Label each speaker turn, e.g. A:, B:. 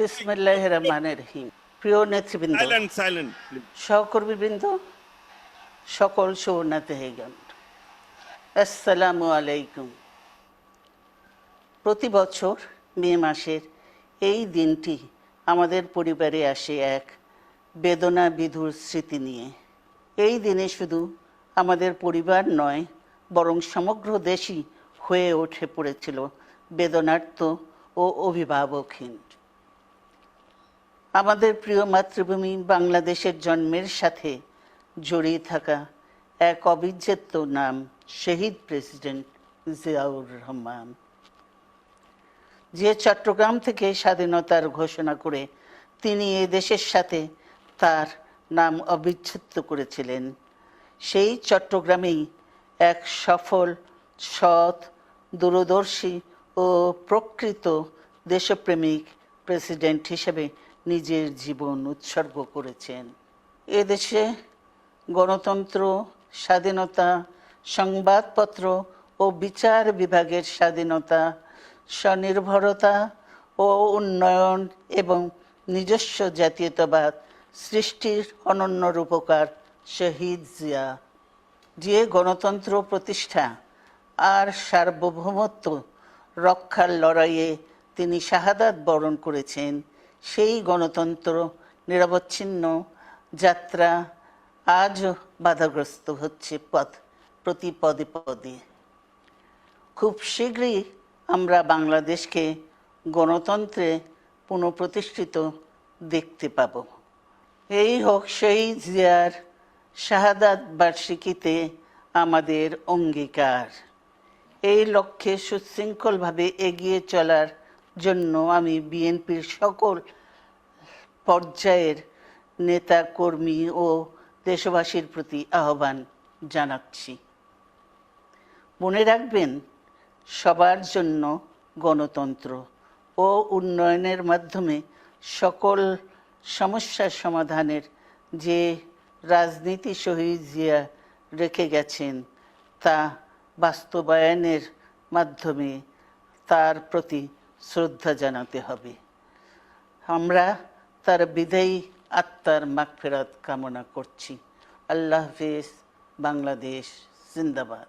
A: বিসমিল্লাহির রহমানির রহিম। প্রিয় নেতৃবৃন্দ,
B: Silent, please.
A: সহকর্মীবৃন্দ, সকল শরণার্থীগণ, আসসালামু আলাইকুম। প্রতি বছর মে মাসের এই দিনটি আমাদের পরিবারে আসে এক বেদনা বিধুর স্মৃতি নিয়ে। এই দিনে শুধু আমাদের পরিবার নয়, বরং সমগ্র দেশই হয়ে উঠে পড়েছিল বেদনার্ত ও অভিভাবকহীন। আমাদের প্রিয় মাতৃভূমি বাংলাদেশের জন্মের সাথে জড়িয়ে থাকা এক অবিচ্ছেদ্য নাম শহীদ প্রেসিডেন্ট জিয়াউর রহমান, যে চট্টগ্রাম থেকে স্বাধীনতার ঘোষণা করে তিনি এ দেশের সাথে তার নাম অবিচ্ছেদ্য করেছিলেন। সেই চট্টগ্রামেই এক সফল, সৎ, দূরদর্শী ও প্রকৃত দেশপ্রেমিক প্রেসিডেন্ট হিসেবে নিজের জীবন উৎসর্গ করেছেন। এদেশে গণতন্ত্র, স্বাধীনতা, সংবাদপত্র ও বিচার বিভাগের স্বাধীনতা, স্বনির্ভরতা ও উন্নয়ন এবং নিজস্ব জাতীয়তাবাদ সৃষ্টির অনন্য রূপকার শহীদ জিয়া, যে গণতন্ত্র প্রতিষ্ঠা আর সার্বভৌমত্ব রক্ষার লড়াইয়ে তিনি শাহাদাত বরণ করেছেন, সেই গণতন্ত্র নিরবচ্ছিন্ন যাত্রা আজও বাধাগ্রস্ত হচ্ছে প্রতি পদে পদে। খুব শীঘ্রই আমরা বাংলাদেশকে গণতন্ত্রে পুনঃপ্রতিষ্ঠিত দেখতে পাব। এই হোক শহীদ জিয়ার শাহাদাত বার্ষিকীতে আমাদের অঙ্গীকার। এই লক্ষ্যে সুশৃঙ্খলভাবে এগিয়ে চলার জন্য আমি বিএনপির সকল পর্যায়ের নেতা কর্মী ও দেশবাসীর প্রতি আহ্বান জানাচ্ছি। মনে রাখবেন, সবার জন্য গণতন্ত্র ও উন্নয়নের মাধ্যমে সকল সমস্যার সমাধানের যে রাজনীতি শহীদ জিয়া রেখে গেছেন, তা বাস্তবায়নের মাধ্যমে তার প্রতি শ্রদ্ধা জানাতে হবে। আমরা তার বিদায়ী আত্মার মাগফিরাত কামনা করছি। আল্লাহ হাফেজ। বাংলাদেশ জিন্দাবাদ।